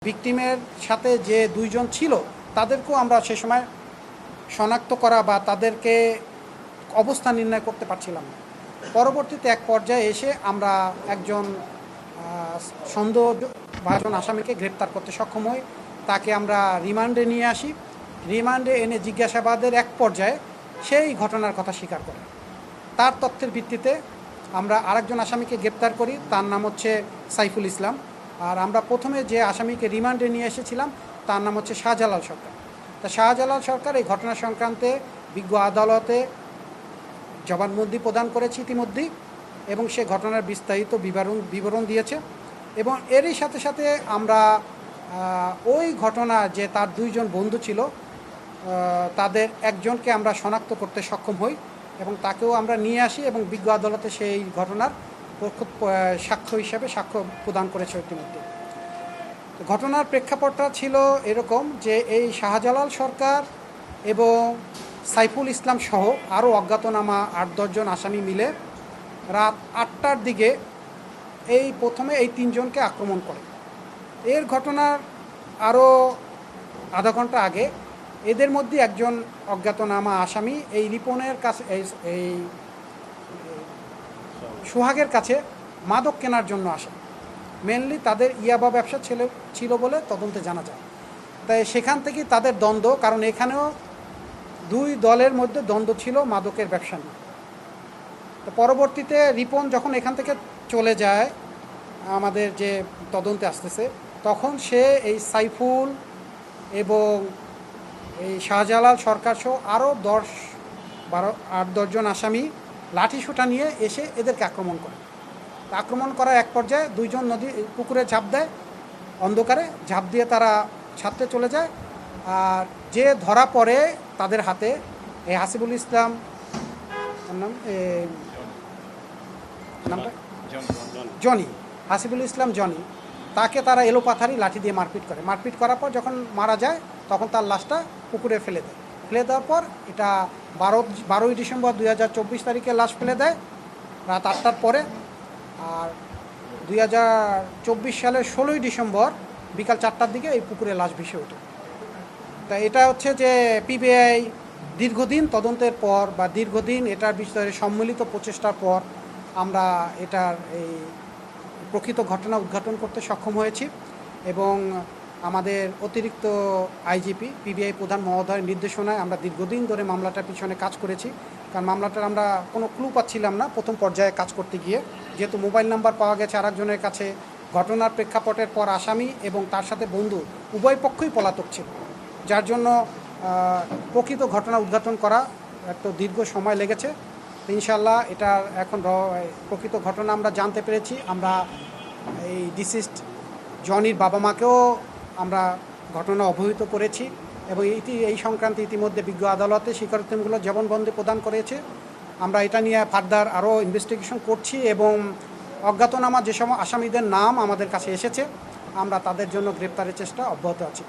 ভিকটিমের সাথে যে দুইজন ছিল তাদেরকেও আমরা সে সময় শনাক্ত করা বা তাদেরকে অবস্থান নির্ণয় করতে পারছিলাম না। পরবর্তীতে এক পর্যায়ে এসে আমরা একজন সন্দেহভাজন আসামিকে গ্রেপ্তার করতে সক্ষম হই। তাকে আমরা রিমান্ডে নিয়ে আসি। রিমান্ডে এনে জিজ্ঞাসাবাদের এক পর্যায়ে সেই ঘটনার কথা স্বীকার করে। তার তথ্যের ভিত্তিতে আমরা আরেকজন আসামিকে গ্রেপ্তার করি, তার নাম হচ্ছে সাইফুল ইসলাম। আর আমরা প্রথমে যে আসামিকে রিমান্ডে নিয়ে এসেছিলাম তার নাম হচ্ছে শাহজালাল সরকার। তা শাহজালাল সরকার এই ঘটনা সংক্রান্তে বিজ্ঞ আদালতে জবানবন্দি প্রদান করেছে ইতিমধ্যেই, এবং সে ঘটনার বিস্তারিত বিবরণ দিয়েছে। এবং এরই সাথে সাথে আমরা ওই ঘটনা যে তার দুইজন বন্ধু ছিল তাদের একজনকে আমরা শনাক্ত করতে সক্ষম হই এবং তাকেও আমরা নিয়ে আসি এবং বিজ্ঞ আদালতে সেই ঘটনার সাক্ষ্য হিসাবে সাক্ষ্য প্রদান করেছে ইতিমধ্যে। ঘটনার প্রেক্ষাপটটা ছিল এরকম যে এই শাহজালাল সরকার এবং সাইফুল ইসলাম সহ আরও অজ্ঞাতনামা ৮-১০ জন আসামি মিলে রাত ৮টার দিকে প্রথমে এই তিনজনকে আক্রমণ করে। এর ঘটনার আরও আধা ঘন্টা আগে এদের মধ্যে একজন অজ্ঞাতনামা আসামি এই রিপনের কাছে এই সোহাগের কাছে মাদক কেনার জন্য আসে। মেনলি তাদের ইয়াবা ব্যবসা ছিল বলে তদন্তে জানা যায়। তাই সেখান থেকেই তাদের দ্বন্দ্ব, কারণ এখানেও দুই দলের মধ্যে দ্বন্দ্ব ছিল মাদকের ব্যবসা নিয়ে। তো পরবর্তীতে রিপন যখন এখান থেকে চলে যায় আমাদের যে তদন্তে আসতেছে, তখন সে এই সাইফুল এবং এই শাহজালাল সরকার সহ আরও 8-10 জন আসামি লাঠিসোঁটা নিয়ে এসে এদেরকে আক্রমণ করে। আক্রমণ করার এক পর্যায়ে দুইজন পুকুরে ঝাঁপ দেয়, অন্ধকারে ঝাঁপ দিয়ে তারা ছাড়তে চলে যায়। আর যে ধরা পড়ে তাদের হাতে এই হাসিবুল ইসলাম, নামটা জনি, হাসিবুল ইসলাম জনি, তাকে তারা এলোপাথারি লাঠি দিয়ে মারপিট করার পর যখন মারা যায় তখন তার লাশটা পুকুরে ফেলে দেওয়ার পর এটা 12ই ডিসেম্বর 2024 তারিখে লাশ ফেলে দেয় রাত 8টার পরে। আর 2024 সালের 16ই ডিসেম্বর বিকাল 4টার দিকে এই পুকুরে লাশ ভেসে ওঠে। তা এটা হচ্ছে যে পিবিআই দীর্ঘদিন তদন্তের পর বা দীর্ঘদিন এটার বিষয়ে সম্মিলিত প্রচেষ্টার পর আমরা এটার এই প্রকৃত ঘটনা উদ্ঘাটন করতে সক্ষম হয়েছি। এবং আমাদের অতিরিক্ত আইজিপি পিবিআই প্রধান মহোদয়ের নির্দেশনায় আমরা দীর্ঘদিন ধরে মামলাটার পিছনে কাজ করেছি, কারণ মামলাটার আমরা কোনো ক্লু পাচ্ছিলাম না প্রথম পর্যায়ে কাজ করতে গিয়ে। যেহেতু মোবাইল নাম্বার পাওয়া গেছে আরেকজনের কাছে, ঘটনার প্রেক্ষাপটের পর আসামি এবং তার সাথে বন্ধু উভয় পক্ষই পলাতক ছিল, যার জন্য প্রকৃত ঘটনা উদ্ঘাটন করা একটু দীর্ঘ সময় লেগেছে। ইনশাল্লাহ এটার এখন প্রকৃত ঘটনা আমরা জানতে পেরেছি। আমরা এই ডিসিস্ট জনির বাবা মাকেও আমরা ঘটনা অবহিত করেছি এবং এই সংক্রান্তে ইতিমধ্যে বিজ্ঞ আদালতে স্বীকারোক্তিমূলক জবানবন্দি প্রদান করেছে। আমরা এটা নিয়ে ফার্দার আরও ইনভেস্টিগেশন করছি এবং অজ্ঞাতনামা যে সময় আসামিদের নাম আমাদের কাছে এসেছে আমরা তাদের জন্য গ্রেপ্তারের চেষ্টা অব্যাহত আছি।